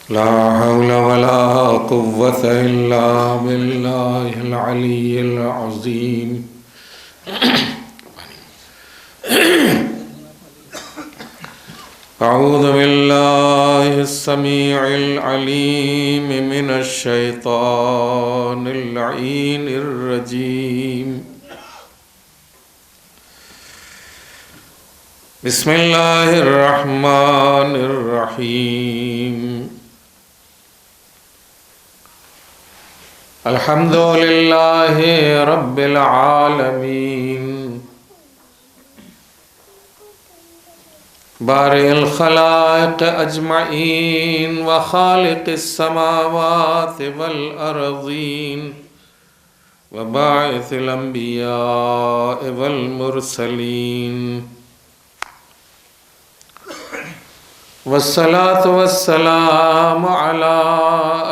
لا حول ولا قوة إلا بالله العلي العظيم. أعوذ بالله السميع العليم من الشيطان اللعين الرجيم. بسم الله الرحمن الرحيم. الحمد لله رب العالمين بارئ الخلائق أجمعين وخالق السماوات والأرضين وباعث الأنبياء والمرسلين، والصلاة والسلام على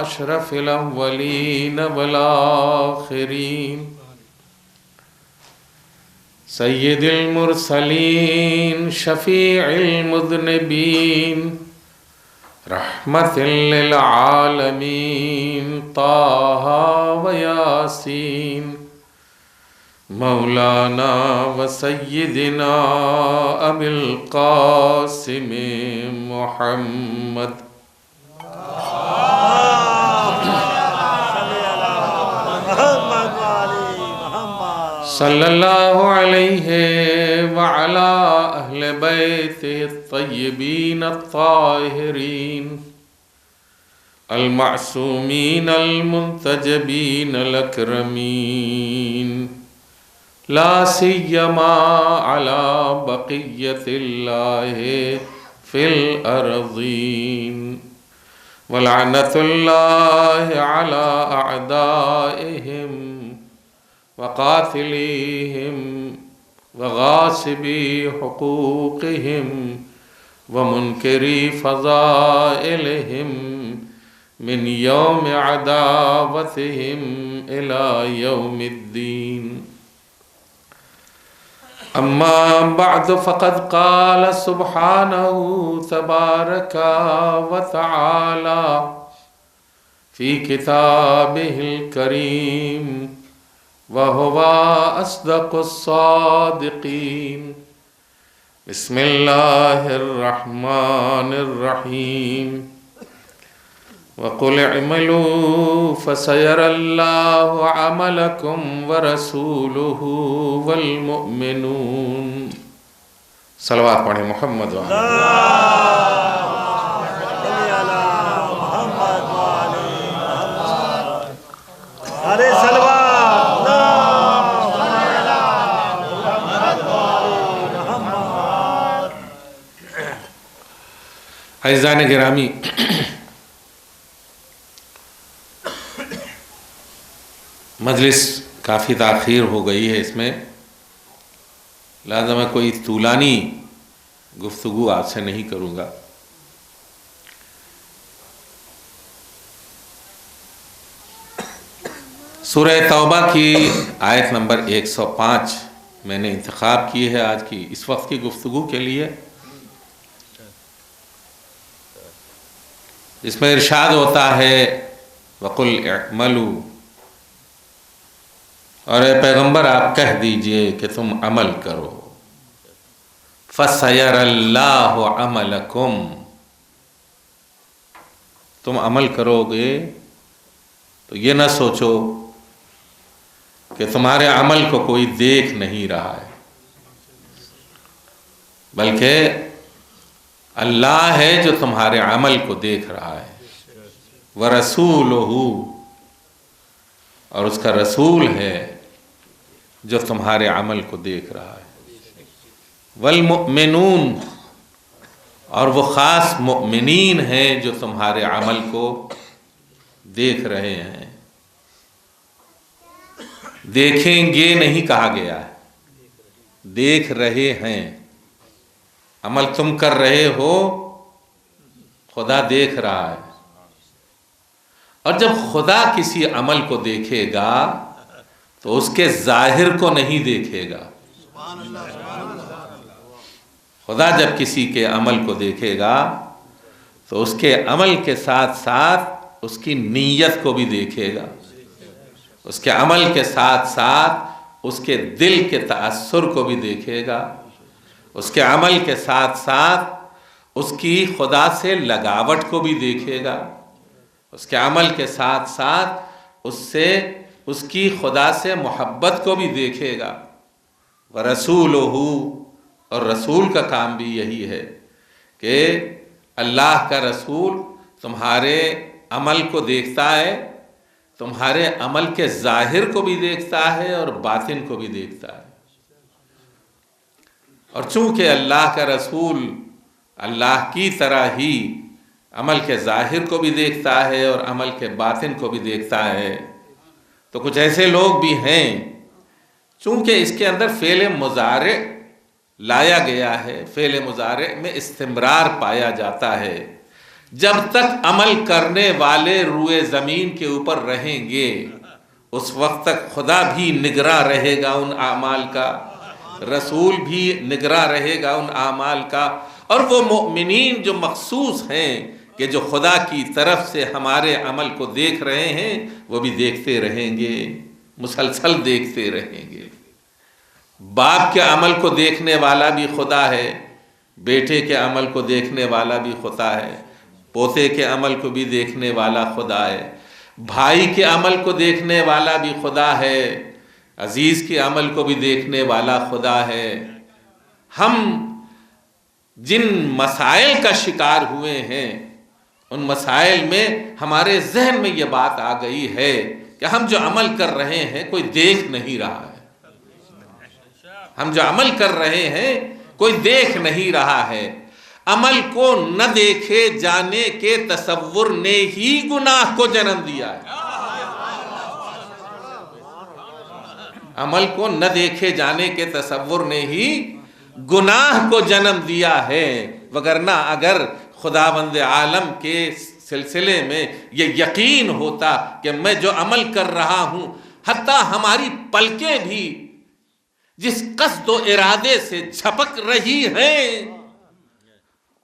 أشرف الأولين والآخرين سيد المرسلين شفيع المذنبين رحمة للعالمين طه وياسين مولانا وسيدنا أبي القاسم محمد صلی اللہ علیہ وعلى أهل بيته الطيبين الطاهرين المعصومين المنتجبين الأكرمين، لا سيما على بقية الله في الأرضين، ولعنة الله على أعدائهم وقاتليهم وغاصبي حقوقهم ومنكري فضائلهم من يوم عداوتهم إلى يوم الدين. أما بعد، فقد قال سبحانه تبارك وتعالى في كتابه الكريم وهو أصدق الصادقين. بسم الله الرحمن الرحيم. وقل اعملوا فسيرى الله عملكم ورسوله والمؤمنون. صلوات پڑھیں محمد عزیزان گرامی، مجلس کافی تاخیر ہو گئی ہے، اس میں لہذا میں کوئی طولانی گفتگو آپ سے نہیں کروں گا۔ سورہ توبہ کی آیت نمبر 105 میں نے انتخاب کی ہے آج کی اس وقت کی گفتگو کے لیے، اس میں ارشاد ہوتا ہے وَقُلْ اعْمَلُوا، اور اے پیغمبر آپ کہہ دیجئے کہ تم عمل کرو، فَسَيَرَ اللَّهُ عَمَلَكُمْ، تم عمل کرو گے تو یہ نہ سوچو کہ تمہارے عمل کو کوئی دیکھ نہیں رہا ہے، بلکہ اللہ ہے جو تمہارے عمل کو دیکھ رہا ہے، وَرَسُولُهُ، اور اس کا رسول ہے جو تمہارے عمل کو دیکھ رہا ہے، وَالْمُؤْمِنُونَ، اور وہ خاص مؤمنین ہیں جو تمہارے عمل کو دیکھ رہے ہیں۔ دیکھیں گے نہیں کہا گیا ہے، دیکھ رہے ہیں۔ عمل تم کر رہے ہو، خدا دیکھ رہا ہے، اور جب خدا کسی عمل کو دیکھے گا تو اس کے ظاہر کو نہیں دیکھے گا۔ خدا جب کسی کے عمل کو دیکھے گا تو تو اس کے عمل کے ساتھ ساتھ اس کی نیت کو بھی دیکھے گا، اس کے عمل کے ساتھ ساتھ اس کے دل کے تأثر کو بھی دیکھے گا، اس کے عمل کے ساتھ ساتھ اس کی خدا سے لگاوٹ کو بھی دیکھے گا، اس کے عمل کے ساتھ ساتھ اس کی خدا سے محبت کو بھی دیکھے گا۔ وَرَسُولُهُ، اور رسول کا کام بھی یہی ہے کہ اللہ کا رسول تمہارے عمل کو دیکھتا ہے، تمہارے عمل کے ظاہر کو بھی دیکھتا ہے اور باطن کو بھی دیکھتا ہے۔ اور چونکہ اللہ کا رسول اللہ کی طرح ہی عمل کے ظاہر کو بھی دیکھتا ہے اور عمل کے باطن کو بھی دیکھتا ہے، تو کچھ ایسے لوگ بھی ہیں چونکہ اس کے اندر فعل مضارع لایا گیا ہے، فعل مضارع میں استمرار پایا جاتا ہے، جب تک عمل کرنے والے روئے زمین کے اوپر رہیں گے اس وقت تک خدا بھی نگراں رہے گا ان اعمال کا، رسول بھی نگراں رہے گا ان اعمال کا، اور وہ مؤمنین جو مخصوص ہیں کہ جو خدا کی طرف سے ہمارے عمل کو دیکھ رہے ہیں وہ بھی دیکھتے رہیں گے، مسلسل دیکھتے رہیں گے۔ باپ کے عمل کو دیکھنے والا بھی خدا ہے، بیٹے کے عمل کو دیکھنے والا بھی خدا ہے، پوتے کے عمل کو بھی دیکھنے والا خدا ہے، بھائی کے عمل کو دیکھنے والا بھی خدا ہے، عزیز کے عمل کو بھی دیکھنے والا خدا ہے۔ ہم جن مسائل کا شکار ہوئے ہیں ان مسائل میں ہمارے ذہن میں یہ بات آ گئی ہے کہ ہم جو عمل کر رہے ہیں کوئی دیکھ نہیں رہا ہے، ہم جو عمل کر رہے ہیں کوئی دیکھ نہیں رہا ہے۔ عمل کو نہ دیکھے جانے کے تصور نے ہی گناہ کو جنم دیا ہے، عمل کو نہ دیکھے جانے کے تصور نے ہی گناہ کو جنم دیا ہے، وگرنہ اگر خداوند عالم کے سلسلے میں یہ یقین ہوتا کہ میں جو عمل کر رہا ہوں، حتیٰ ہماری پلکیں بھی جس قصد و ارادے سے جھپک رہی ہیں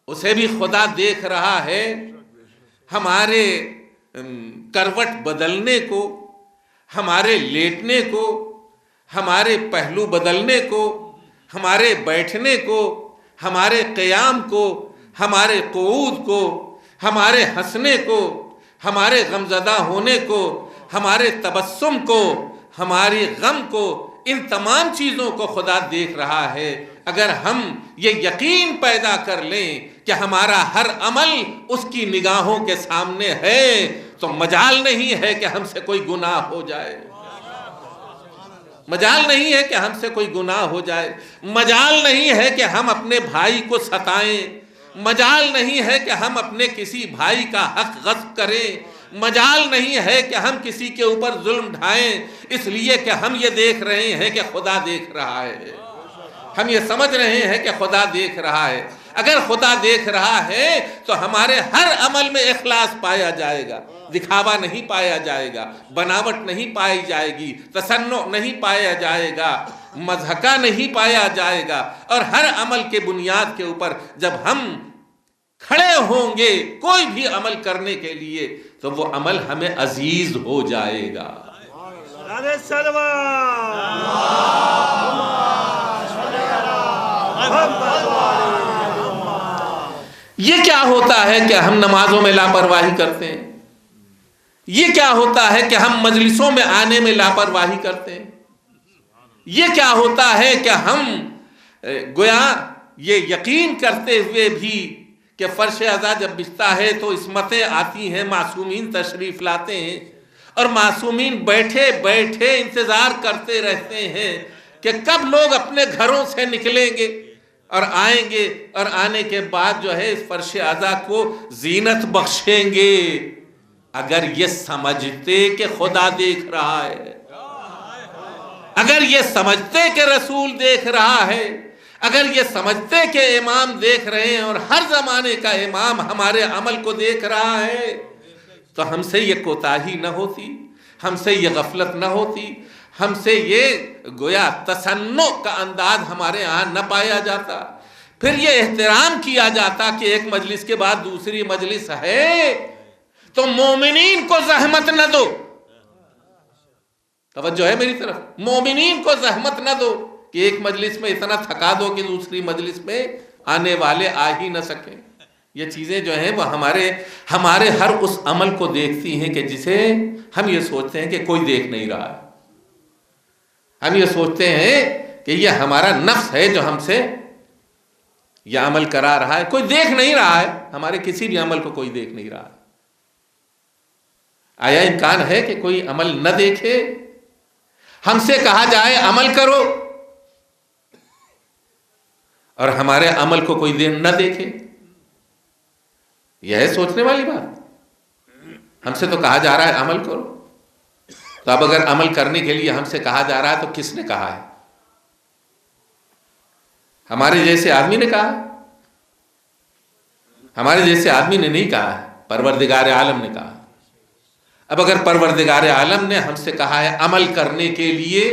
اسے بھی خدا دیکھ رہا ہے، ہمارے کروٹ بدلنے کو، ہمارے لیٹنے کو، ہمارے پہلو بدلنے کو، ہمارے بیٹھنے کو، ہمارے قیام کو، ہمارے قعود کو، ہمارے ہنسنے کو، ہمارے غمزدہ ہونے کو، ہمارے تبسم کو، ہماری غم کو، ان تمام چیزوں کو خدا دیکھ رہا ہے۔ اگر ہم یہ یقین پیدا کر لیں کہ ہمارا ہر عمل اس کی نگاہوں کے سامنے ہے تو مجال نہیں ہے کہ ہم سے کوئی گناہ ہو جائے، مجال نہیں ہے کہ ہم سے کوئی گناہ ہو جائے، مجال نہیں ہے کہ ہم اپنے بھائی کو ستائیں، مجال نہیں ہے کہ ہم اپنے کسی بھائی کا حق غصب کریں، مجال نہیں ہے کہ ہم کسی کے اوپر ظلم ڈھائیں، اس لیے کہ ہم یہ دیکھ رہے ہیں کہ خدا دیکھ رہا ہے، ہم یہ سمجھ رہے ہیں کہ خدا دیکھ رہا ہے۔ اگر خدا دیکھ رہا ہے تو ہمارے ہر عمل میں اخلاص پایا جائے گا، دکھاوا نہیں پایا جائے گا، بناوٹ نہیں پائی جائے گی، تصنع نہیں پایا جائے گا، مضحکہ نہیں پایا جائے گا، اور ہر عمل کے بنیاد کے اوپر جب ہم کھڑے ہوں گے کوئی بھی عمل کرنے کے لیے تو وہ عمل ہمیں عزیز ہو جائے گا۔ یہ کیا ہوتا ہے کہ ہم نمازوں میں لاپرواہی کرتے ہیں؟ یہ کیا ہوتا ہے کہ ہم مجلسوں میں آنے میں لاپرواہی کرتے ہیں؟ یہ کیا ہوتا ہے کہ ہم گویا یہ یقین کرتے ہوئے بھی کہ فرش عزا جب بچتا ہے تو عصمتیں آتی ہیں، معصومین تشریف لاتے ہیں، اور معصومین بیٹھے بیٹھے انتظار کرتے رہتے ہیں کہ کب لوگ اپنے گھروں سے نکلیں گے اور آئیں گے، اور آنے کے بعد جو ہے اس فرش عزا کو زینت بخشیں گے۔ اگر یہ سمجھتے کہ خدا دیکھ رہا ہے، اگر یہ سمجھتے کہ رسول دیکھ رہا ہے، اگر یہ سمجھتے کہ امام دیکھ رہے ہیں اور ہر زمانے کا امام ہمارے عمل کو دیکھ رہا ہے، تو ہم سے یہ کوتاہی نہ ہوتی، ہم سے یہ غفلت نہ ہوتی، ہم سے یہ گویا تصنع کا انداز ہمارے ہاں نہ پایا جاتا۔ پھر یہ احترام کیا جاتا کہ ایک مجلس کے بعد دوسری مجلس ہے تو مومنین کو زحمت نہ دو. توجہ ہے میری طرف؟ مومنین کو زحمت نہ دو کہ ایک مجلس میں اتنا تھکا دو کہ دوسری مجلس میں آنے والے آ ہی نہ سکیں. یہ چیزیں جو ہیں وہ ہمارے ہر اس عمل کو دیکھتی ہیں کہ جسے ہم یہ سوچتے ہیں کہ کوئی دیکھ نہیں رہا ہے. ہم یہ سوچتے ہیں کہ یہ ہمارا نفس ہے جو ہم سے یہ عمل کرا رہا ہے. کوئی دیکھ نہیں رہا ہے، ہمارے کسی بھی عمل کو کوئی دیکھ نہیں رہا ہے. آیا امکان ہے کہ کوئی عمل نہ دیکھے؟ ہم سے کہا جائے عمل کرو اور ہمارے عمل کو کوئی نہ دیکھے؟ یہ ہے سوچنے والی بات. ہم سے تو کہا جا رہا ہے عمل کرو، تو اب اگر عمل کرنے کے لیے ہم سے کہا جا رہا ہے تو کس نے کہا ہے؟ ہمارے جیسے آدمی نے کہا ہے؟ ہمارے جیسے آدمی نے نہیں کہا ہے، پروردگار عالم نے کہا. اب اگر پروردگار عالم نے ہم سے کہا ہے عمل کرنے کے لیے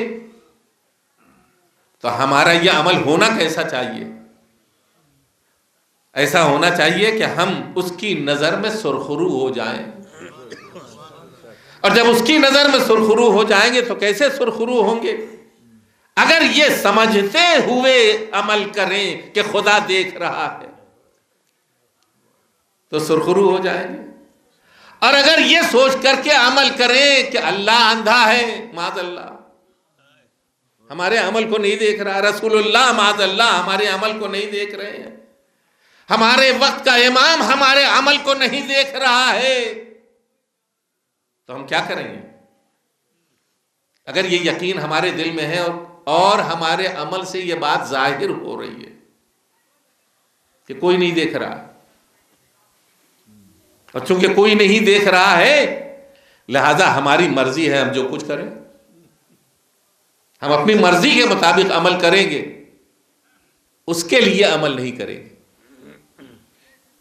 تو ہمارا یہ عمل ہونا کیسا چاہیے؟ ایسا ہونا چاہیے کہ ہم اس کی نظر میں سرخرو ہو جائیں. اور جب اس کی نظر میں سرخرو ہو جائیں گے تو کیسے سرخرو ہوں گے؟ اگر یہ سمجھتے ہوئے عمل کریں کہ خدا دیکھ رہا ہے تو سرخرو ہو جائیں گے. اور اگر یہ سوچ کر کے عمل کریں کہ اللہ اندھا ہے، معاذ اللہ ہمارے عمل کو نہیں دیکھ رہا، رسول اللہ معاذ اللہ ہمارے عمل کو نہیں دیکھ رہے ہیں، ہمارے وقت کا امام ہمارے عمل کو نہیں دیکھ رہا ہے، تو ہم کیا کریں گے؟ اگر یہ یقین ہمارے دل میں ہے اور ہمارے عمل سے یہ بات ظاہر ہو رہی ہے کہ کوئی نہیں دیکھ رہا، اور چونکہ کوئی نہیں دیکھ رہا ہے لہذا ہماری مرضی ہے ہم جو کچھ کریں، ہم اپنی مرضی کے مطابق عمل کریں گے، اس کے لیے عمل نہیں کریں گے.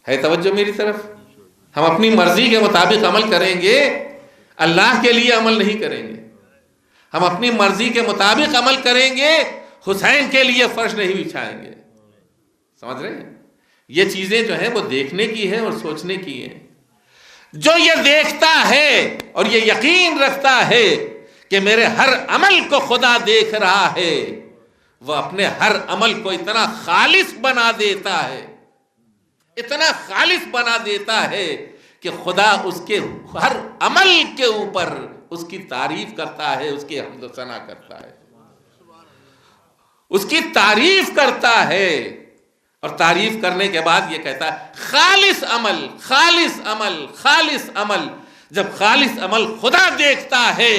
ہے توجہ میری طرف؟ ہم اپنی مرضی کے مطابق عمل کریں گے، اللہ کے لیے عمل نہیں کریں گے. ہم اپنی مرضی کے مطابق عمل کریں گے، حسین کے لیے فرش نہیں بچھائیں گے. سمجھ رہے ہیں؟ یہ چیزیں جو ہیں وہ دیکھنے کی ہیں اور سوچنے کی ہیں. جو یہ دیکھتا ہے اور یہ یقین رکھتا ہے کہ میرے ہر عمل کو خدا دیکھ رہا ہے، وہ اپنے ہر عمل کو اتنا خالص بنا دیتا ہے، اتنا خالص بنا دیتا ہے کہ خدا اس کے ہر عمل کے اوپر اس کی تعریف کرتا ہے، اس کی حمد و ثنا کرتا ہے، اس کی تعریف کرتا ہے. اور تعریف کرنے کے بعد یہ کہتا ہے خالص عمل، خالص عمل، خالص عمل. جب خالص عمل خدا دیکھتا ہے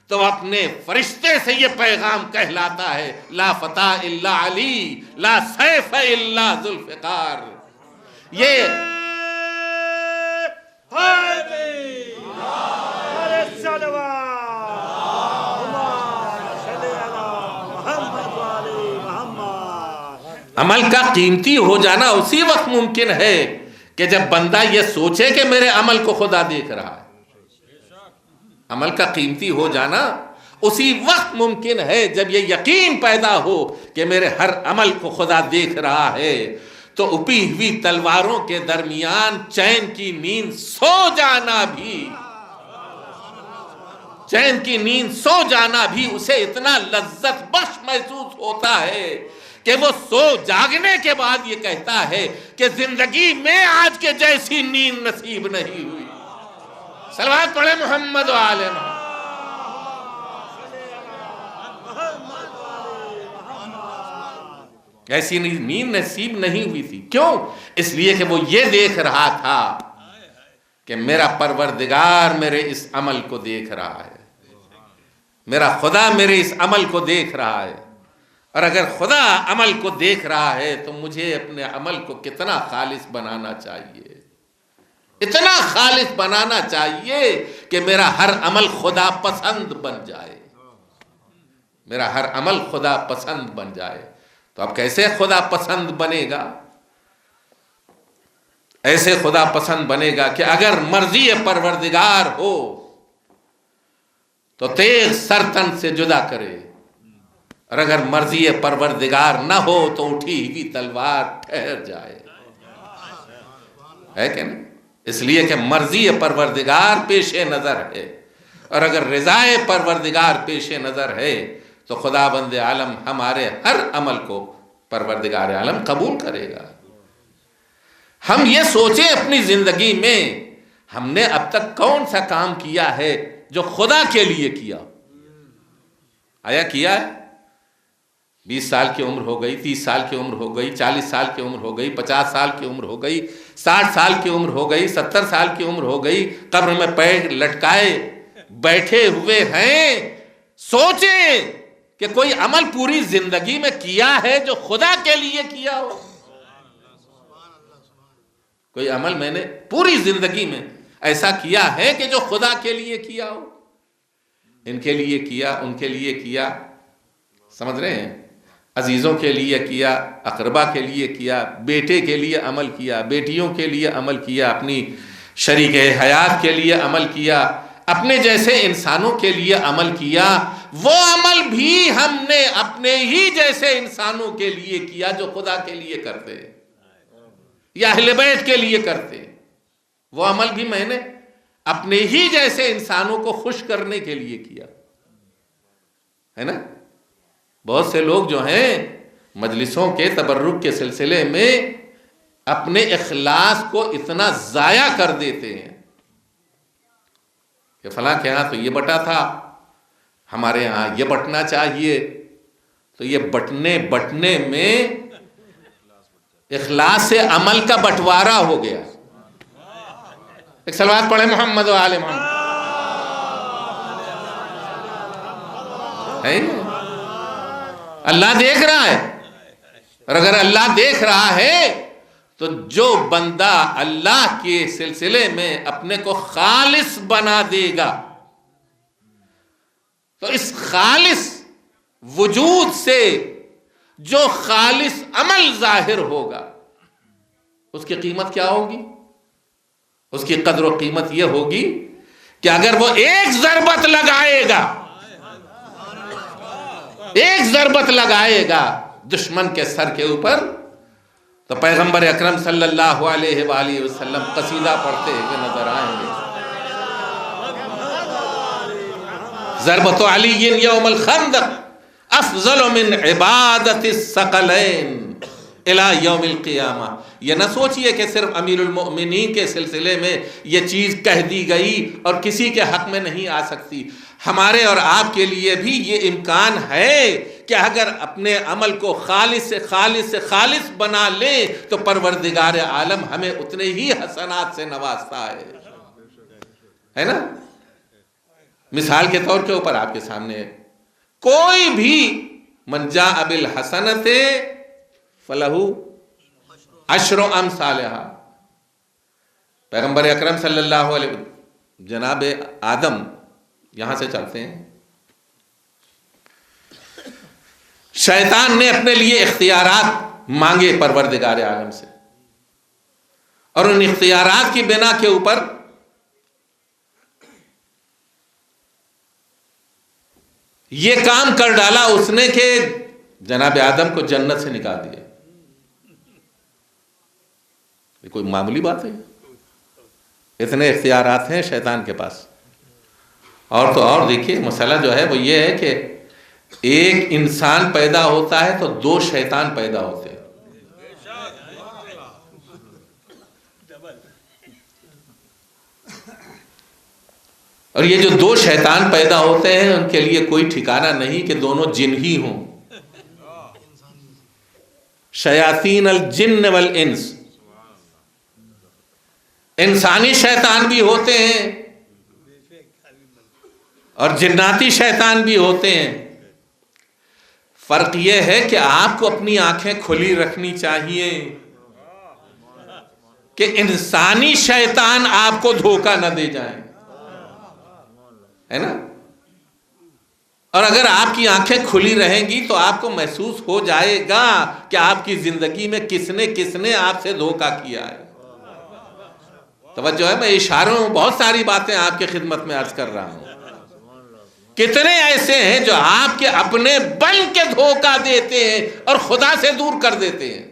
تو اپنے فرشتے سے یہ پیغام کہلاتا ہے لا فتح الا علی، لا سیف الا ذوالفقار. یہ عمل کا قیمتی ہو جانا اسی وقت ممکن ہے کہ جب بندہ یہ سوچے کہ میرے عمل کو خدا دیکھ رہا ہے. عمل کا قیمتی ہو جانا اسی وقت ممکن ہے جب یہ یقین پیدا ہو کہ میرے ہر عمل کو خدا دیکھ رہا ہے. تو اپی ہوئی تلواروں کے درمیان چین کی نیند سو جانا بھی، چین کی نیند سو جانا بھی اسے اتنا لذت بخش محسوس ہوتا ہے کہ وہ سو جاگنے کے بعد یہ کہتا ہے کہ زندگی میں آج کے جیسی نیند نصیب نہیں ہوئی. صلوات پڑھے محمد و آل محمد. ایسی نیند نصیب نہیں ہوئی تھی. کیوں؟ اس لیے کہ وہ یہ دیکھ رہا تھا کہ میرا پروردگار میرے اس عمل کو دیکھ رہا ہے، میرا خدا میرے اس عمل کو دیکھ رہا ہے. اور اگر خدا عمل کو دیکھ رہا ہے تو مجھے اپنے عمل کو کتنا خالص بنانا چاہیے، اتنا خالص بنانا چاہیے کہ میرا ہر عمل خدا پسند بن جائے، میرا ہر عمل خدا پسند بن جائے. تو اب کیسے خدا پسند بنے گا؟ ایسے خدا پسند بنے گا کہ اگر مرضی پروردگار ہو تو تیغ سر تن سے جدا کرے، اور اگر مرضی پروردگار نہ ہو تو اٹھی ہوئی تلوار ٹھہر جائے. ہے کہ نہیں؟ اس لیے کہ مرضی پروردگار پیش نظر ہے، اور اگر رضائے پروردگار پیش نظر ہے تو خدا بند عالم ہمارے ہر عمل کو پروردگار عالم قبول کرے گا. ہم یہ سوچیں اپنی زندگی میں ہم نے اب تک کون سا کام کیا ہے جو خدا کے لیے کیا؟ آیا کیا ہے؟ 20 سال کی عمر ہو گئی، 30 سال کی عمر ہو گئی، 40 سال کی عمر ہو گئی، 50 سال کی عمر ہو گئی، 60 سال کی عمر ہو گئی، 70 سال کی عمر ہو گئی، قبر میں پیر لٹکائے بیٹھے ہوئے ہیں. سوچیں کہ کوئی عمل پوری زندگی میں کیا ہے جو خدا کے لیے کیا ہو. کوئی عمل میں نے پوری زندگی میں ایسا کیا ہے کہ جو خدا کے لیے کیا ہو. ان کے لیے کیا، ان کے لیے کیا، سمجھ رہے ہیں؟ عزیزوں کے لیے کیا، اقربا کے لیے کیا، بیٹے کے لیے عمل کیا، بیٹیوں کے لیے عمل کیا، اپنی شریک حیات کے لیے عمل کیا، اپنے جیسے انسانوں کے لیے عمل کیا. وہ عمل بھی ہم نے اپنے ہی جیسے انسانوں کے لیے کیا جو خدا کے لیے کرتے یا اہل بیت کے لیے کرتے. وہ عمل بھی میں نے اپنے ہی جیسے انسانوں کو خوش کرنے کے لیے کیا ہے نا. بہت سے لوگ جو ہیں مجلسوں کے تبرک کے سلسلے میں اپنے اخلاص کو اتنا ضائع کر دیتے ہیں کہ فلاں کے ہاں تو یہ بٹا تھا، ہمارے ہاں یہ بٹنا چاہیے. تو یہ بٹنے میں اخلاص سے عمل کا بٹوارا ہو گیا. ایک صلوات پڑھے محمد و آل محمد. اللہ دیکھ رہا ہے، اور اگر اللہ دیکھ رہا ہے تو جو بندہ اللہ کے سلسلے میں اپنے کو خالص بنا دے گا تو اس خالص وجود سے جو خالص عمل ظاہر ہوگا اس کی قیمت کیا ہوگی؟ اس کی قدر و قیمت یہ ہوگی کہ اگر وہ ایک ضربت لگائے گا دشمن کے سر کے اوپر تو پیغمبر اکرم صلی اللہ علیہ وآلہ وسلم قصیدہ پڑھتے ہوئے نظر آئیں گے. ضربت علی یوم الخندق افضل من عبادت الثقلین الی یوم القیامہ. یہ نہ سوچئے کہ صرف امیر المؤمنین کے سلسلے میں یہ چیز کہہ دی گئی اور کسی کے حق میں نہیں آ سکتی. ہمارے اور آپ کے لیے بھی یہ امکان ہے کہ اگر اپنے عمل کو خالص سے خالص بنا لیں تو پروردگار عالم ہمیں اتنے ہی حسنات سے نوازتا ہے نا. مثال کے طور کے اوپر آپ کے سامنے کوئی بھی من جاء بالحسنۃ فلہ عشر امثالھا. پیغمبر اکرم صلی اللہ علیہ وسلم جناب آدم یہاں سے چلتے ہیں. شیطان نے اپنے لیے اختیارات مانگے پروردگار عالم سے، اور ان اختیارات کی بنا کے اوپر یہ کام کر ڈالا اس نے کہ جناب آدم کو جنت سے نکال دیا. یہ کوئی معمولی بات ہے؟ اتنے اختیارات ہیں شیطان کے پاس. اور تو اور دیکھیے مسئلہ جو ہے وہ یہ ہے کہ ایک انسان پیدا ہوتا ہے تو 2 شیطان پیدا ہوتے ہیں. اور یہ جو 2 شیطان پیدا ہوتے ہیں ان کے لیے کوئی ٹھکانہ نہیں کہ دونوں جن ہی ہوں. شیاطین الجن والانس، انسانی شیطان بھی ہوتے ہیں اور جناتی شیطان بھی ہوتے ہیں. فرق یہ ہے کہ آپ کو اپنی آنکھیں کھلی رکھنی چاہیے کہ انسانی شیطان آپ کو دھوکہ نہ دے جائیں، ہے نا. اور اگر آپ کی آنکھیں کھلی رہیں گی تو آپ کو محسوس ہو جائے گا کہ آپ کی زندگی میں کس نے آپ سے دھوکہ کیا ہے. توجہ ہے، میں اشاروں میں بہت ساری باتیں آپ کی خدمت میں عرض کر رہا ہوں. کتنے ایسے ہیں جو آپ کے اپنے بن کے دھوکہ دیتے ہیں اور خدا سے دور کر دیتے ہیں.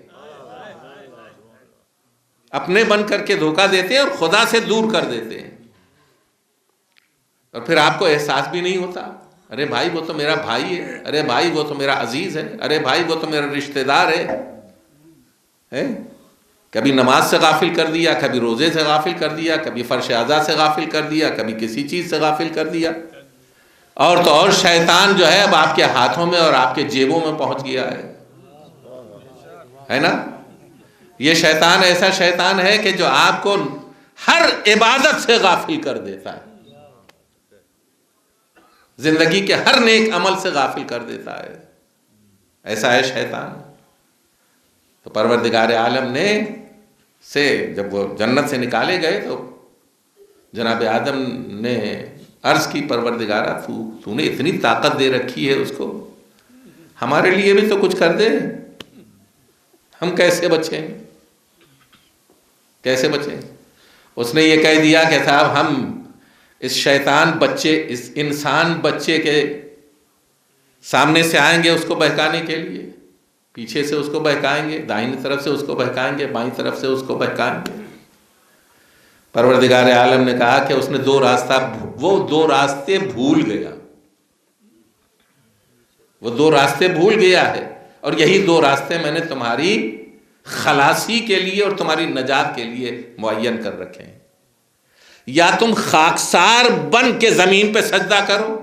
اپنے بن کر کے دھوکہ دیتے ہیں اور خدا سے دور کر دیتے ہیں. اور پھر آپ کو احساس بھی نہیں ہوتا. ارے بھائی وہ تو میرا بھائی ہے, ارے بھائی وہ تو میرا عزیز ہے, ارے بھائی وہ تو میرا رشتہ دار ہے. کبھی نماز سے غافل کر دیا, کبھی روزے سے غافل کر دیا, کبھی فرش اعضاء سے غافل کر دیا, کبھی کسی چیز سے غافل کر دیا. اور تو اور شیطان جو ہے اب آپ کے ہاتھوں میں اور آپ کے جیبوں میں پہنچ گیا ہے نا. یہ شیطان ایسا شیطان ہے کہ جو آپ کو ہر عبادت سے غافل کر دیتا ہے, زندگی کے ہر نیک عمل سے غافل کر دیتا ہے. ایسا ہے شیطان. تو پروردگار عالم نے سے جب وہ جنت سے نکالے گئے تو جناب آدم نے عرض کی, پروردگارا تو نے اتنی طاقت دے رکھی ہے اس کو, ہمارے لیے بھی تو کچھ کر دے, ہم کیسے بچیں, کیسے بچیں. اس نے یہ کہہ دیا کہ صاحب ہم اس شیطان بچے, اس انسان بچے کے سامنے سے آئیں گے اس کو بہکانے کے لیے, پیچھے سے اس کو بہکائیں گے, دائنی طرف سے اس کو بہکائیں گے, بائیں طرف سے اس کو بہکائیں گے. پروردگار عالم نے کہا کہ اس نے وہ دو راستے بھول گیا, وہ دو راستے بھول گیا ہے, اور یہی دو راستے میں نے تمہاری خلاصی کے لیے اور تمہاری نجات کے لیے معین کر رکھے ہیں. یا تم خاکسار بن کے زمین پہ سجدہ کرو,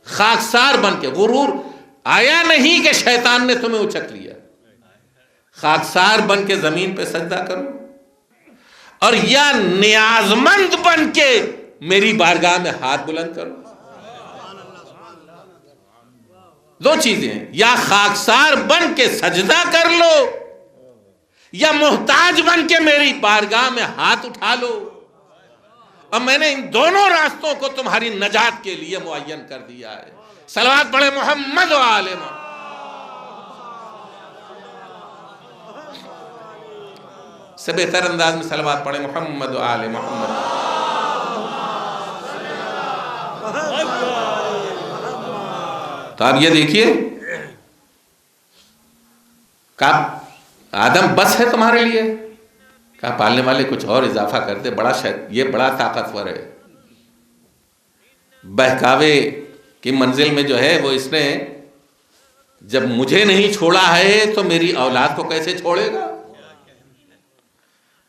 خاکسار بن کے, غرور آیا نہیں کہ شیطان نے تمہیں اچک لیا, خاکسار بن کے زمین پہ سجدہ کرو, اور یا نیازمند بن کے میری بارگاہ میں ہاتھ بلند کرو. دو چیزیں ہیں, یا خاکسار بن کے سجدہ کر لو, یا محتاج بن کے میری بارگاہ میں ہاتھ اٹھا لو. اور میں نے ان دونوں راستوں کو تمہاری نجات کے لیے معین کر دیا ہے. صلوات پڑھے محمد و آل محمد. سے بہتر انداز میں صلوات پڑھے محمد و آل محمد. تو آپ یہ دیکھیے کہ آدم بس ہے تمہارے لیے, کہا پالنے والے کچھ اور اضافہ کرتے, یہ بڑا طاقتور ہے. بہکاوے کی منزل میں جو ہے وہ اس نے جب مجھے نہیں چھوڑا ہے تو میری اولاد کو کیسے چھوڑے گا.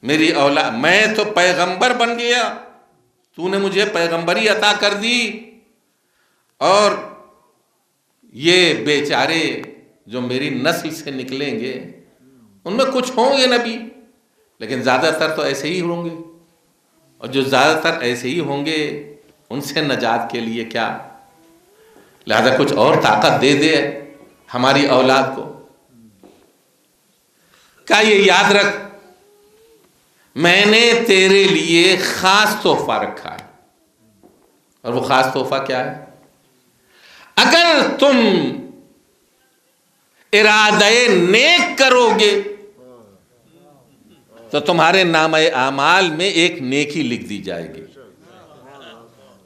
میری اولاد, میں تو پیغمبر بن گیا, تو نے مجھے پیغمبری عطا کر دی, اور یہ بیچارے جو میری نسل سے نکلیں گے ان میں کچھ ہوں گے نبی, لیکن زیادہ تر تو ایسے ہی ہوں گے, اور جو زیادہ تر ایسے ہی ہوں گے ان سے نجات کے لیے کیا, لہذا کچھ اور طاقت دے دے ہماری اولاد کو. کیا یہ یاد رکھ میں نے تیرے لیے خاص تحفہ رکھا ہے, اور وہ خاص تحفہ کیا ہے؟ اگر تم ارادہ نیک کرو گے تو تمہارے نامہ اعمال میں ایک نیکی لکھ دی جائے گی.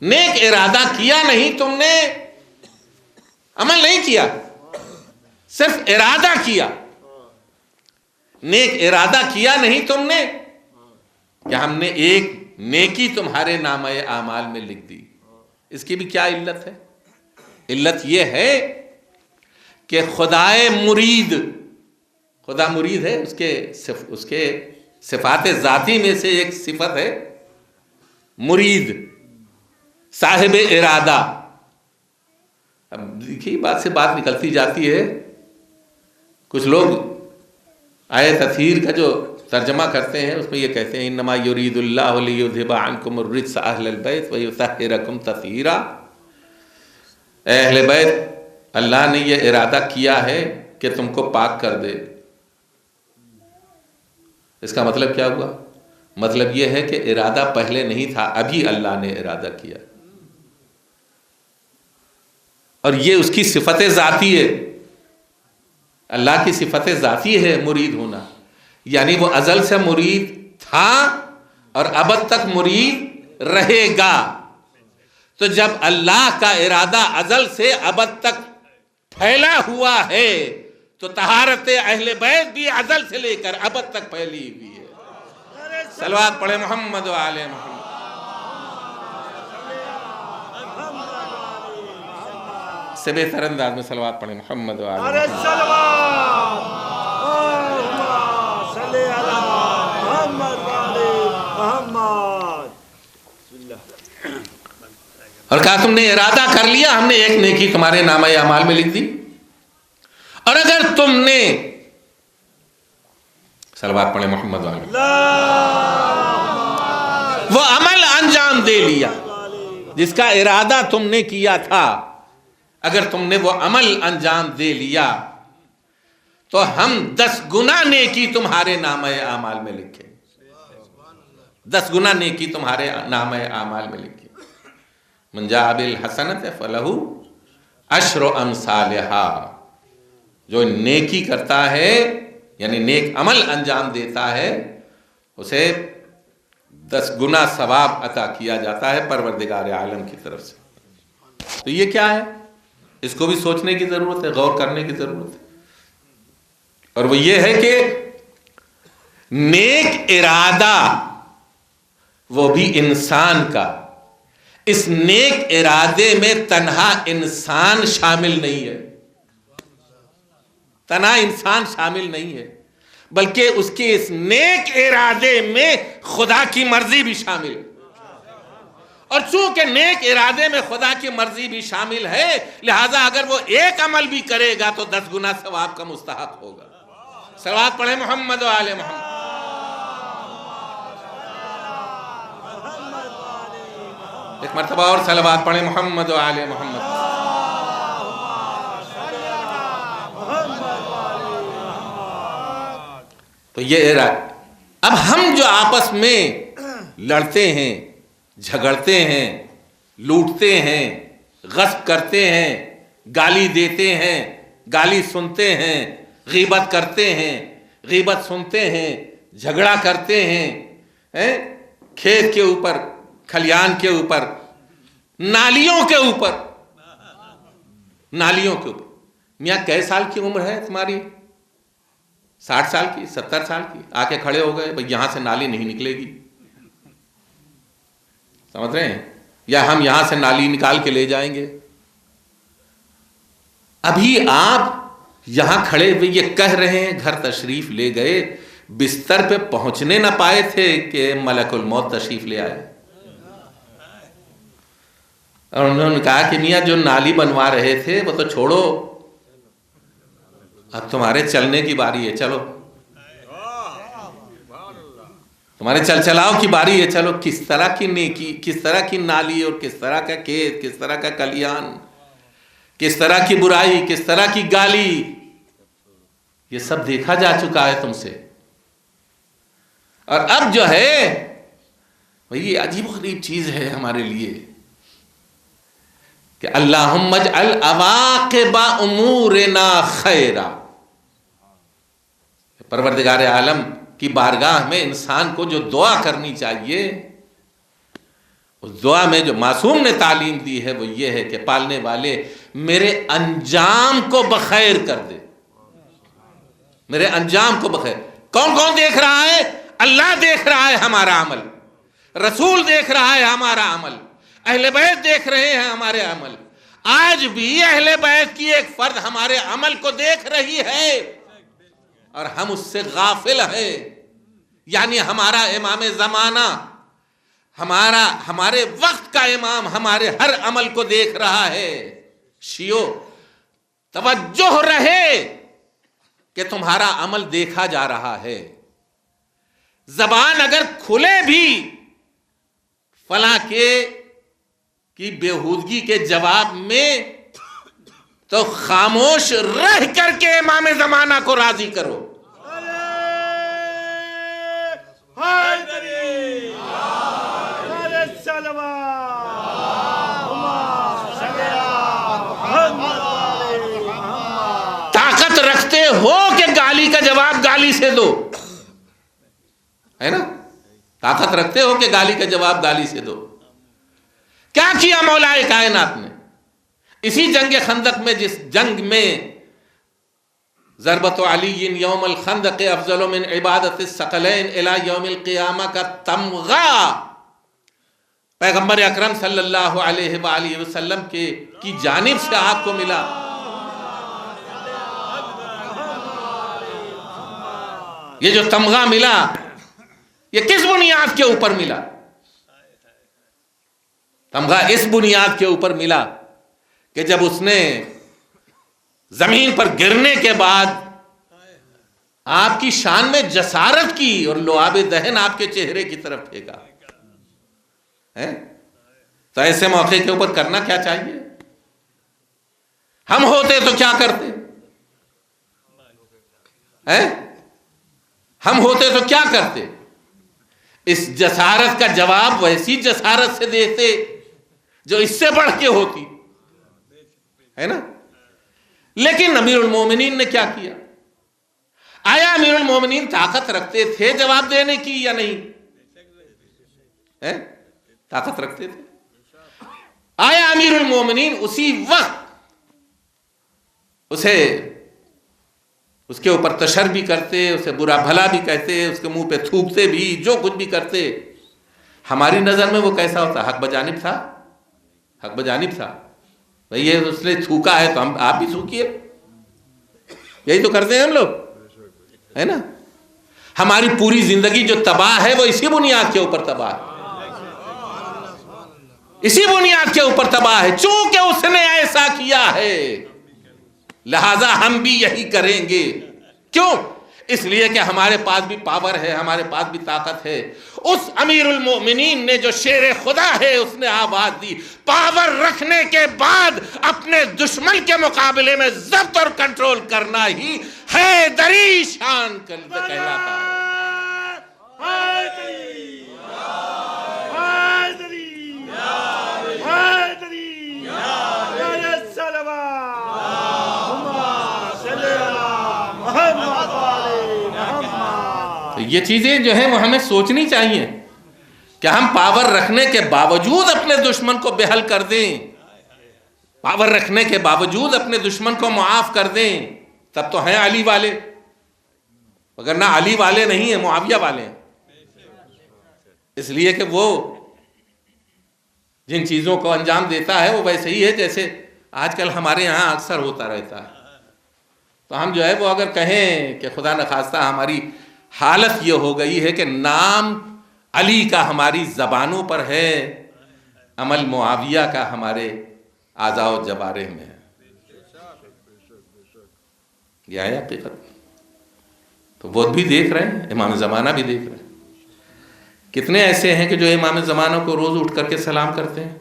نیک ارادہ کیا نہیں تم نے, عمل نہیں کیا, صرف ارادہ کیا, نیک ارادہ کیا نہیں تم نے, کہ ہم نے ایک نیکی تمہارے نامہ اعمال میں لکھ دی. اس کی بھی کیا علت ہے؟ علت یہ ہے کہ خدا مرید ہے, اس کے صفات ذاتی میں سے ایک صفت ہے مرید, صاحب ارادہ. اب دیکھیے بات سے بات نکلتی جاتی ہے, کچھ لوگ آیت تطہیر کا جو ترجمہ کرتے ہیں اس میں یہ کہتے ہیں انما یرید اللہ لیذھب عنکم الرجس اہل البیت ویطہرکم تطہیرا. اے اہل بیت, اللہ نے یہ ارادہ کیا ہے کہ تم کو پاک کر دے. اس کا مطلب کیا ہوا؟ مطلب یہ ہے کہ ارادہ پہلے نہیں تھا, ابھی اللہ نے ارادہ کیا, اور یہ اس کی صفت ذاتی ہے. اللہ کی صفت ذاتی ہے مرید ہونا, یعنی وہ ازل سے مرید تھا اور ابد تک مرید رہے گا. تو جب اللہ کا ارادہ ازل سے ابد تک پھیلا ہوا ہے تو طہارت اہل بیت بھی ازل سے لے کر ابد تک پھیلی ہوئی ہے. صلوات پڑھے محمد و آل محمد. سے بہتر انداز میں صلوات پڑھے محمد و آل محمد. اور کہا تم نے ارادہ کر لیا، ہم نے ایک نیکی تمہارے نامہ اعمال میں لکھ دی، اور اگر تم نے صلوات پڑھے محمد و آل محمد وہ عمل انجام دے لیا جس کا ارادہ تم نے کیا تھا، اگر تم نے وہ عمل انجام دے لیا تو ہم 10 گنا نیکی تمہارے نامہ اعمال میں لکھیں. 10 گنا نیکی تمہارے نامہ اعمال میں لکھیں. من جاء بالحسنۃ فلہ عشر امثالہا. جو نیکی کرتا ہے یعنی نیک عمل انجام دیتا ہے اسے 10 گنا ثواب عطا کیا جاتا ہے پروردگار عالم کی طرف سے. تو یہ کیا ہے؟ اس کو بھی سوچنے کی ضرورت ہے، غور کرنے کی ضرورت ہے. اور وہ یہ ہے کہ نیک ارادہ وہ بھی انسان کا، اس نیک ارادے میں تنہا انسان شامل نہیں ہے، تنہا انسان شامل نہیں ہے، بلکہ اس کے اس نیک ارادے میں خدا کی مرضی بھی شامل ہے. اور چونکہ نیک ارادے میں خدا کی مرضی بھی شامل ہے لہذا اگر وہ ایک عمل بھی کرے گا تو 10 گنا ثواب کا مستحق ہوگا. صلوات پڑھیں محمد و آل محمد. ایک مرتبہ اور صلوات پڑھیں محمد و آل محمد. تو یہ اب ہم جو آپس میں لڑتے ہیں، جھگڑتے ہیں، لوٹتے ہیں، غصب کرتے ہیں، گالی دیتے ہیں، گالی سنتے ہیں، غیبت کرتے ہیں، غیبت سنتے ہیں، جھگڑا کرتے ہیں، کھیت کے اوپر، کھلیان کے اوپر، نالیوں کے اوپر، نالیوں کے اوپر. میاں کئے سال کی عمر ہے تمہاری؟ 60 سال کی، 70 سال کی. آ کے کھڑے ہو گئے بھئی یہاں سے نالی نہیں نکلے گی. سمجھ رہے ہیں؟ یا ہم یہاں سے نالی نکال کے لے جائیں گے. ابھی آپ یہاں کھڑے ہوئے یہ کہہ رہے ہیں، گھر تشریف لے گئے، بستر پہ پہنچنے نہ پائے تھے کہ ملک الموت تشریف لے آئے. اور انہوں نے کہا کہ میاں جو نالی بنوا رہے تھے وہ تو چھوڑو، اب تمہارے چلنے کی باری ہے، چلو تمہارے چل چلاؤ کی باری ہے، چلو. کس طرح کی نیکی، کس طرح کی نالی، اور کس طرح کا کھیت، کس طرح کا کلیان، کس طرح کی برائی، کس طرح کی گالی، یہ سب دیکھا جا چکا ہے تم سے. اور اب جو ہے یہ عجیب و غریب چیز ہے ہمارے لیے کہ اللہم اجعل عواقب امورنا خیرا. پروردگار عالم کی بارگاہ میں انسان کو جو دعا کرنی چاہیے، اس دعا میں جو معصوم نے تعلیم دی ہے وہ یہ ہے کہ پالنے والے میرے انجام کو بخیر کر دے، میرے انجام کو بخیر. کون کون دیکھ رہا ہے؟ اللہ دیکھ رہا ہے ہمارا عمل، رسول دیکھ رہا ہے ہمارا عمل، اہل بیت دیکھ رہے ہیں ہمارے عمل. آج بھی اہل بیت کی ایک فرد ہمارے عمل کو دیکھ رہی ہے اور ہم اس سے غافل ہیں. یعنی ہمارا امام زمانہ، ہمارے وقت کا امام ہمارے ہر عمل کو دیکھ رہا ہے. شیعو توجہ رہے کہ تمہارا عمل دیکھا جا رہا ہے. زبان اگر کھلے بھی فلاں کی بےہودگی کے جواب میں تو خاموش رہ کر کے امام زمانہ کو راضی کرو. طاقت رکھتے ہو کہ گالی کا جواب گالی سے دو، ہے نا؟ طاقت رکھتے ہو کہ گالی کا جواب گالی سے دو. کیا کیا مولا کائنات نے؟ اسی جنگ خندق میں، جس جنگ میں ضربت علی یوم الخندق افضل من عبادت الثقلین الی یوم القیامہ کا تمغہ پیغمبر اکرم صلی اللہ علیہ وآلہ وسلم کی جانب سے آپ کو ملا. یہ جو تمغہ ملا، یہ کس بنیاد کے اوپر ملا؟ تمغہ اس بنیاد کے اوپر ملا کہ جب اس نے زمین پر گرنے کے بعد آپ کی شان میں جسارت کی اور لعاب دہن آپ کے چہرے کی طرف پھینکا. تو ایسے موقع کے اوپر کرنا کیا چاہیے؟ ہم ہوتے تو کیا کرتے؟ ہم ہوتے تو کیا کرتے؟ اس جسارت کا جواب ویسی جسارت سے دیتے جو اس سے بڑھ کے ہوتی ہے نا. لیکن امیر المومنین نے کیا کیا؟ آیا امیر المومنین طاقت رکھتے تھے جواب دینے کی یا نہیں؟ طاقت رکھتے تھے. آیا امیر المومنین اسی وقت اس کے اوپر تشر بھی کرتے، اسے برا بھلا بھی کہتے، اس کے منہ پہ تھوکتے بھی، جو کچھ بھی کرتے؟ ہماری نظر میں وہ کیسا ہوتا؟ حق بجانب تھا. حق بجانب تھا. بھئی یہ اس نے تھوکا ہے تو آپ بھی تھوکیے. یہی تو کرتے ہیں ہم لوگ، ہے نا. ہماری پوری زندگی جو تباہ ہے وہ اسی بنیاد کے اوپر تباہ ہے. اسی بنیاد کے اوپر تباہ ہے. چونکہ اس نے ایسا کیا ہے لہذا ہم بھی یہی کریں گے. کیوں؟ اس لیے کہ ہمارے پاس بھی پاور ہے، ہمارے پاس بھی طاقت ہے. اس امیر المؤمنین نے جو شیر خدا ہے اس نے آواز دی، پاور رکھنے کے بعد اپنے دشمن کے مقابلے میں ضبط اور کنٹرول کرنا ہی حیدری شان کہلاتا ہے. یہ چیزیں جو ہیں وہ ہمیں سوچنی چاہیے کہ ہم پاور رکھنے کے باوجود اپنے دشمن کو بحل کر دیں، پاور رکھنے کے باوجود اپنے دشمن کو معاف کر دیں. تب تو ہیں علی والے، اگر نہ علی والے نہیں ہیں، معاویہ والے ہیں. اس لیے کہ وہ جن چیزوں کو انجام دیتا ہے وہ ویسے ہی ہے جیسے آج کل ہمارے یہاں اکثر ہوتا رہتا ہے. تو ہم جو ہے وہ اگر کہیں کہ خدا نخواستہ ہماری حالت یہ ہو گئی ہے کہ نام علی کا ہماری زبانوں پر ہے، عمل معاویہ کا ہمارے اعضاء و جوارح میں ہے. یہ ہے حقیقت. تو وہ بھی دیکھ رہے ہیں، امام زمانہ بھی دیکھ رہے ہیں. کتنے ایسے ہیں کہ جو امام زمانہ کو روز اٹھ کر کے سلام کرتے ہیں؟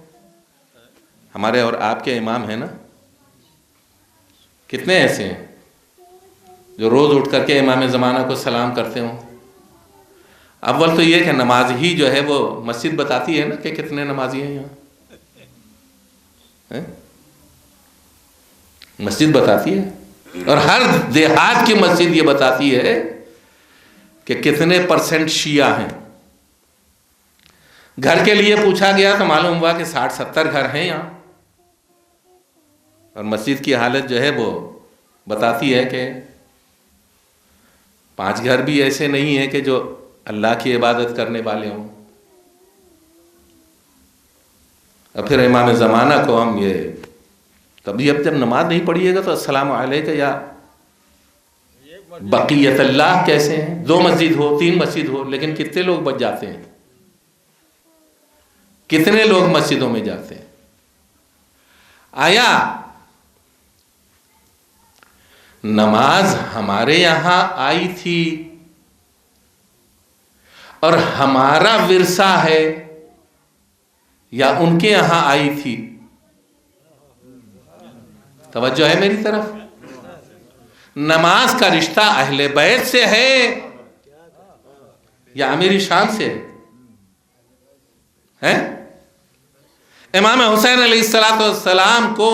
ہمارے اور آپ کے امام ہیں نا. کتنے ایسے ہیں جو روز اٹھ کر کے امام زمانہ کو سلام کرتے ہوں؟ اول تو یہ کہ نماز ہی جو ہے وہ مسجد بتاتی ہے نا کہ کتنے نمازی ہیں یہاں. مسجد بتاتی ہے، اور ہر دیہات کی مسجد یہ بتاتی ہے کہ کتنے پرسنٹ شیعہ ہیں. گھر کے لیے پوچھا گیا تو معلوم ہوا کہ 60-70 گھر ہیں یہاں. اور مسجد کی حالت جو ہے وہ بتاتی ہے کہ 5 گھر بھی ایسے نہیں ہیں کہ جو اللہ کی عبادت کرنے والے ہوں. اور پھر امام زمانہ کو ہم یہ تبھی اب جب نماز نہیں پڑھیے گا تو السلام علیکم یا بقیت اللہ کیسے ہیں؟ 2 مسجد ہو 3 مسجد ہو، لیکن کتنے لوگ بچ جاتے ہیں؟ کتنے لوگ مسجدوں میں جاتے ہیں؟ آیا نماز ہمارے یہاں آئی تھی اور ہمارا ورثہ ہے یا ان کے یہاں آئی تھی؟ توجہ ہے میری طرف؟ نماز کا رشتہ اہل بیت سے ہے یا امیر شام سے ہے؟ امام حسین علیہ السلام کو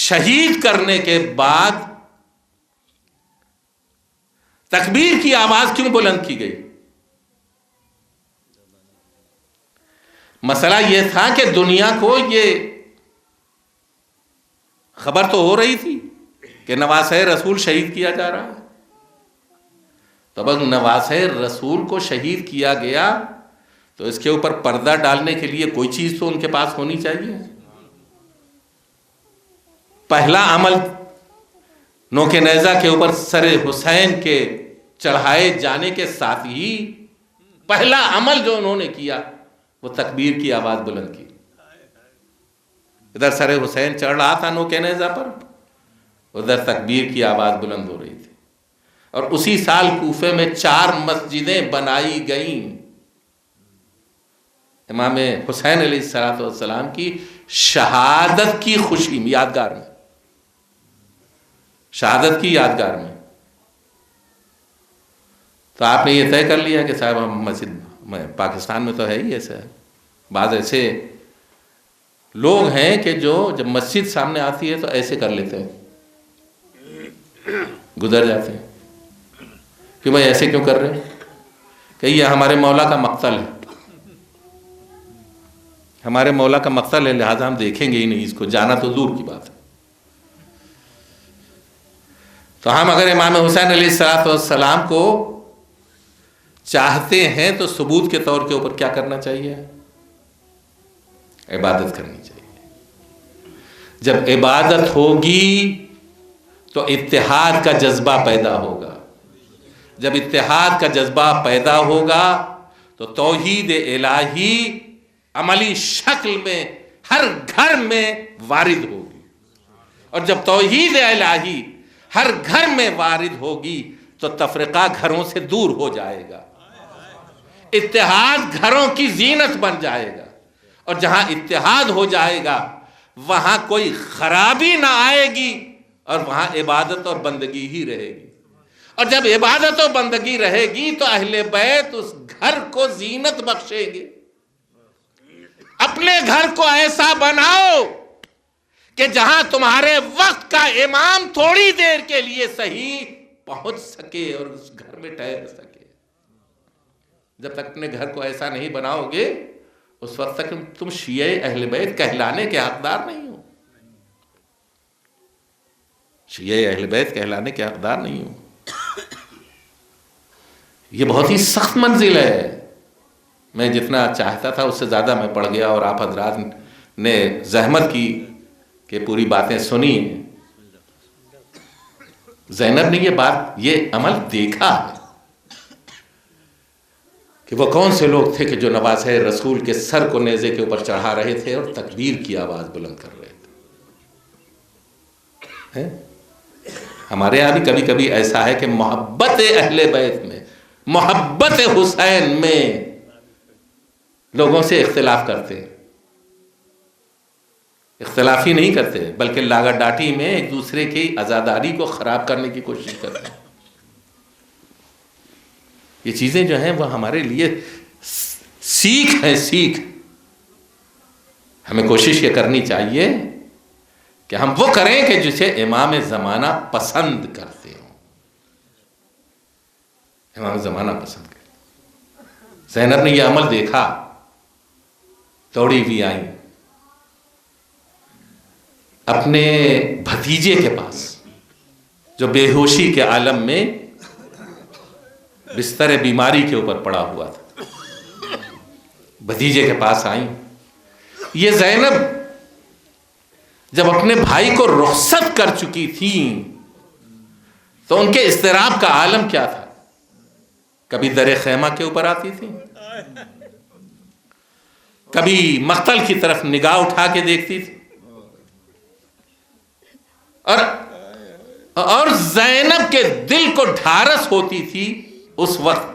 شہید کرنے کے بعد تکبیر کی آواز کیوں بلند کی گئی؟ مسئلہ یہ تھا کہ دنیا کو یہ خبر تو ہو رہی تھی کہ نواسۂ رسول شہید کیا جا رہا ہے. تو اب نواسۂ رسول کو شہید کیا گیا تو اس کے اوپر پردہ ڈالنے کے لیے کوئی چیز تو ان کے پاس ہونی چاہیے. پہلا عمل نوک نیزہ کے اوپر سر حسین کے چڑھائے جانے کے ساتھ ہی پہلا عمل جو انہوں نے کیا وہ تکبیر کی آواز بلند کی. ادھر سر حسین چڑھ رہا تھا نوک نیزہ پر، ادھر تکبیر کی آواز بلند ہو رہی تھی. اور اسی سال کوفے میں 4 مسجدیں بنائی گئیں امام حسین علیہ السلام کی شہادت کی خوشی میں، یادگار میں، شہادت کی یادگار میں. تو آپ نے یہ طے کر لیا کہ صاحب ہم مسجد، پاکستان میں تو ہے ہی ایسا ہے، بعض ایسے لوگ ہیں کہ جو جب مسجد سامنے آتی ہے تو ایسے کر لیتے ہیں، گزر جاتے ہیں کہ بھائی ایسے کیوں کر رہے ہیں، کہ یہ ہمارے مولا کا مقتل ہے، ہمارے مولا کا مقتل ہے لہذا ہم دیکھیں گے ہی نہیں اس کو، جانا تو دور کی بات ہے. تو ہم اگر امام حسین علیہ السلام کو چاہتے ہیں تو ثبوت کے طور کے اوپر کیا کرنا چاہیے؟ عبادت کرنی چاہیے. جب عبادت ہوگی تو اتحاد کا جذبہ پیدا ہوگا. جب اتحاد کا جذبہ پیدا ہوگا تو توحید الہی عملی شکل میں ہر گھر میں وارد ہوگی. اور جب توحید الہی ہر گھر میں وارد ہوگی تو تفرقہ گھروں سے دور ہو جائے گا، اتحاد گھروں کی زینت بن جائے گا. اور جہاں اتحاد ہو جائے گا وہاں کوئی خرابی نہ آئے گی اور وہاں عبادت اور بندگی ہی رہے گی. اور جب عبادت و بندگی رہے گی تو اہل بیت اس گھر کو زینت بخشیں گے. اپنے گھر کو ایسا بناؤ کہ جہاں تمہارے وقت کا امام تھوڑی دیر کے لیے صحیح پہنچ سکے اور اس گھر میں ٹھہر سکے. جب تک اپنے گھر کو ایسا نہیں بناؤ گے اس وقت تک تم شیعہ اہل بیت کہلانے کے حقدار نہیں ہو، شیعہ اہل بیت کہلانے کے حقدار نہیں ہو. یہ بہت ہی سخت منزل ہے. میں جتنا چاہتا تھا اس سے زیادہ میں پڑھ گیا اور آپ حضرات نے زحمت کی کہ پوری باتیں سنی. زینب نے یہ بات، یہ عمل دیکھا ہے کہ وہ کون سے لوگ تھے کہ جو نواسۂ رسول کے سر کو نیزے کے اوپر چڑھا رہے تھے اور تکبیر کی آواز بلند کر رہے تھے. ہمارے یہاں بھی کبھی کبھی ایسا ہے کہ محبت اہل بیت میں، محبت حسین میں لوگوں سے اختلاف کرتے ہیں. اختلاف ہی نہیں کرتے بلکہ لاگا ڈاٹی میں ایک دوسرے کی عزاداری کو خراب کرنے کی کوشش کرتے ہیں. یہ چیزیں جو ہیں وہ ہمارے لیے سیکھ ہے، سیکھ. ہمیں کوشش یہ کرنی چاہیے کہ ہم وہ کریں کہ جسے امام زمانہ پسند کرتے ہوں. امام زمانہ پسند کرتے. زینب نے یہ عمل دیکھا، دوڑی ہوئی آئیں اپنے بھتیجے کے پاس جو بے ہوشی کے عالم میں بستر بیماری کے اوپر پڑا ہوا تھا. بھتیجے کے پاس آئیں. یہ زینب جب اپنے بھائی کو رخصت کر چکی تھیں تو ان کے اضطراب کا عالم کیا تھا. کبھی در خیمہ کے اوپر آتی تھی، کبھی مقتل کی طرف نگاہ اٹھا کے دیکھتی تھی. اور زینب کے دل کو ڈھارس ہوتی تھی اس وقت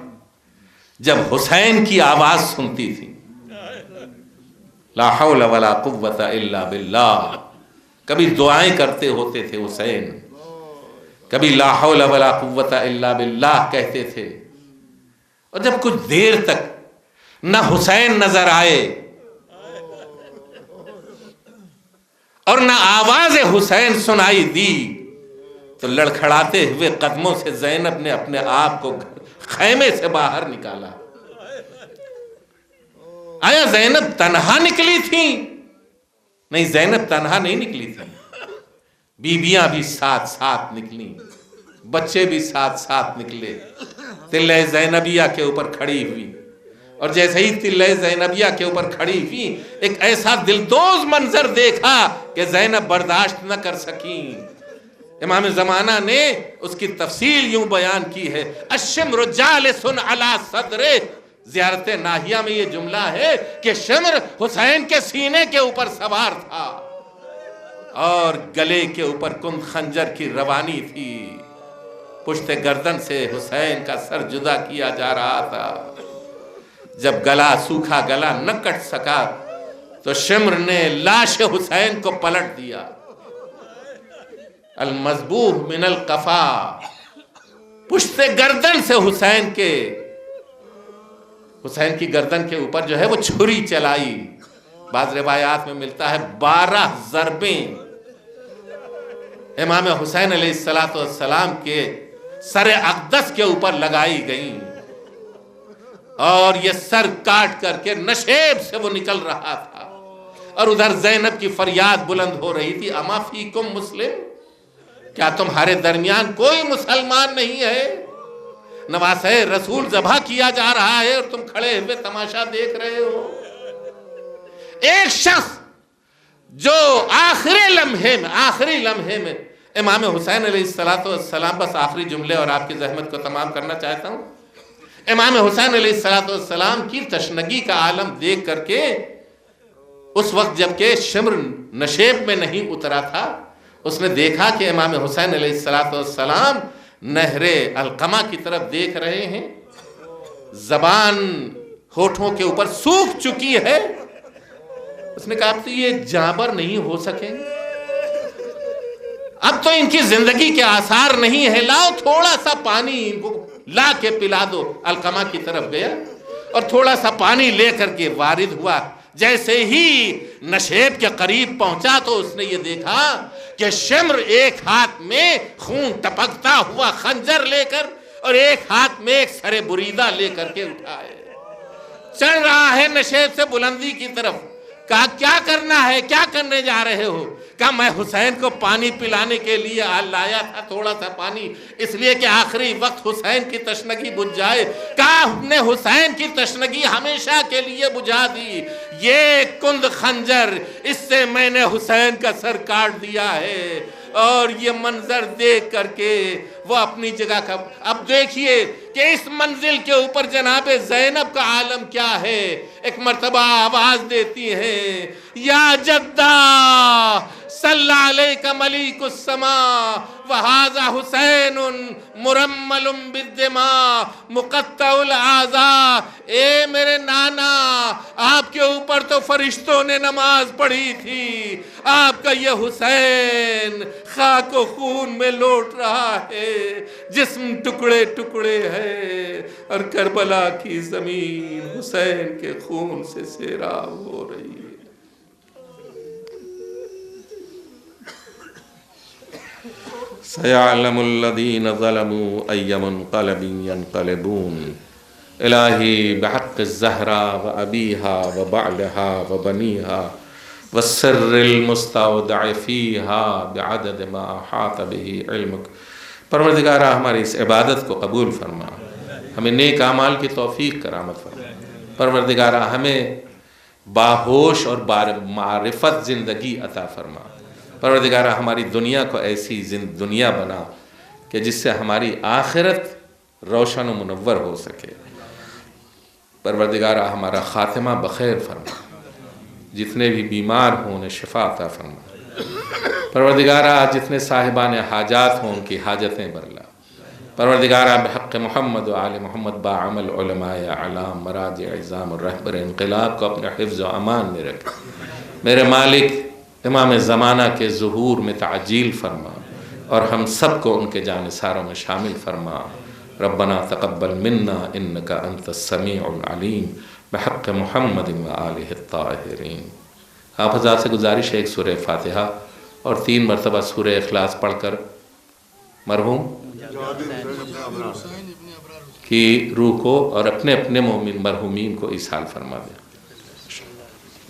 جب حسین کی آواز سنتی تھی، لا حول ولا قوت الا باللہ. کبھی دعائیں کرتے ہوتے تھے حسین، کبھی لا حول ولا قوت الا باللہ کہتے تھے. اور جب کچھ دیر تک نہ حسین نظر آئے اور نہ آواز حسین سنائی دی تو لڑکھڑاتے ہوئے قدموں سے زینب نے اپنے آپ کو خیمے سے باہر نکالا، آیا زینب تنہا نکلی تھی؟ نہیں، زینب تنہا نہیں نکلی تھی، بیبیاں بھی ساتھ ساتھ نکلی، بچے بھی ساتھ ساتھ نکلے، تلہ زینبیہ کے اوپر کھڑی ہوئی، اور جیسے ہی تلہ زینبیہ کے اوپر کھڑی ہوئی ایک ایسا دلدوز منظر دیکھا کہ زینب برداشت نہ کر سکی۔ امام زمانہ نے اس کی تفصیل یوں بیان کی ہے، الشمر جالس علی صدرہ، زیارت ناہیہ میں یہ جملہ ہے کہ شمر حسین کے سینے کے اوپر سوار تھا اور گلے کے اوپر کند خنجر کی روانی تھی، پشت گردن سے حسین کا سر جدا کیا جا رہا تھا۔ جب گلا سوکھا گلا نہ کٹ سکا تو شمر نے لاش حسین کو پلٹ دیا۔ المذبوح من القفا، پشت گردن سے حسین کی گردن کے اوپر جو ہے وہ چھری چلائی۔ بعض روایات میں ملتا ہے 12 ضربیں امام حسین علیہ السلام کے سر اقدس کے اوپر لگائی گئیں، اور یہ سر کاٹ کر کے نشیب سے وہ نکل رہا تھا، اور ادھر زینب کی فریاد بلند ہو رہی تھی، اما فیکم مسلم، کیا تمہارے درمیان کوئی مسلمان نہیں ہے؟ نواسہ رسول ذبح کیا جا رہا ہے اور تم کھڑے ہوئے تماشا دیکھ رہے ہو۔ ایک شخص جو آخری لمحے میں امام حسین علیہ السلام، بس آخری جملے اور آپ کی زحمت کو تمام کرنا چاہتا ہوں، امام حسین علیہ السلام کی تشنگی کا عالم دیکھ کر کے اس وقت جب کہ شمر نشیب میں نہیں اترا تھا، اس نے دیکھا کہ امام حسین علیہ السلام نہر القمہ کی طرف دیکھ رہے ہیں، زبان ہونٹوں کے اوپر سوکھ چکی ہے۔ اس نے کہا اب تو یہ جانبر نہیں ہو سکیں گے، اب تو ان کی زندگی کے آثار نہیں ہے، لاؤ تھوڑا سا پانی ان کو لا کے پلا دو۔ القمہ کی طرف گیا اور تھوڑا سا پانی لے کر کے وارد ہوا۔ جیسے ہی نشیب کے قریب پہنچا تو اس نے یہ دیکھا کہ شمر ایک ہاتھ میں خون ٹپکتا ہوا خنجر لے کر اور ایک ہاتھ میں ایک سر بریدہ لے کر کے اٹھا ہے، چڑھ رہا ہے نشیب سے بلندی کی طرف۔ کہا کیا کرنا ہے، کیا کرنے جا رہے ہو؟ کہا میں حسین کو پانی پلانے کے لیے لایا تھا تھوڑا سا پانی، اس لیے کہ آخری وقت حسین کی تشنگی بجھ جائے۔ کہا ہم نے حسین کی تشنگی ہمیشہ کے لیے بجھا دی، یہ کند خنجر اس سے میں نے حسین کا سر کاٹ دیا ہے۔ اور یہ منظر دیکھ کر کے وہ اپنی جگہ کا، اب دیکھیے کہ اس منزل کے اوپر جناب زینب کا عالم کیا ہے۔ ایک مرتبہ آواز دیتی ہیں، یا جدہ صلی علیک ملیک السماء وہذا حسین مرمل بالدماء مقطع الاعضاء، اے میرے نانا، آپ کے اوپر تو فرشتوں نے نماز پڑھی تھی، آپ کا یہ حسین خاک و خون میں لوٹ رہا ہے، جسم ٹکڑے ٹکڑے ہے، اور کربلا کی زمین حسین کے خون سے سیراب ہو رہی ہے۔ سَيَعْلَمُ الَّذِينَ ظَلَمُوا أَيَّ مُنْقَلَبٍ يَنْقَلِبُونَ إلہی بحق الزہرا و ابیہا و بعلہا و بنیہا والسر المستودع فیہا بعدد ما احاط بہ علمک۔ پروردگارہ ہماری اس عبادت کو قبول فرما، ہمیں نیک اعمال کی توفیق کرامت فرما۔ پروردگارہ ہمیں باہوش اور معرفت زندگی عطا فرما۔ پروردگارہ ہماری دنیا کو ایسی دنیا بنا کہ جس سے ہماری آخرت روشن و منور ہو سکے۔ پروردگارہ ہمارا خاتمہ بخیر فرما، جتنے بھی بیمار ہوں انہیں شفا عطا فرما۔ پروردگارہ جتنے صاحبان حاجات ہوں ان کی حاجتیں برلا۔ پروردگارہ بحق محمد و آل محمد باعمل علماء اعلام مراجع عظام اور رہبر انقلاب کو اپنے حفظ و امان میں رکھ۔ میرے مالک امام زمانہ کے ظہور میں تعجیل فرما اور ہم سب کو ان کے جانثاروں میں شامل فرما۔ ربنا تقبل منا انک انت السمیع العلیم بحق محمد و آلہ الطاہرین۔ آپ حضرات سے گزارش ہے ایک سورہ فاتحہ اور 3 مرتبہ سورہ اخلاص پڑھ کر مرحوم کی روح کو اور اپنے اپنے مومن مرحومین کو ایصال فرما دیں۔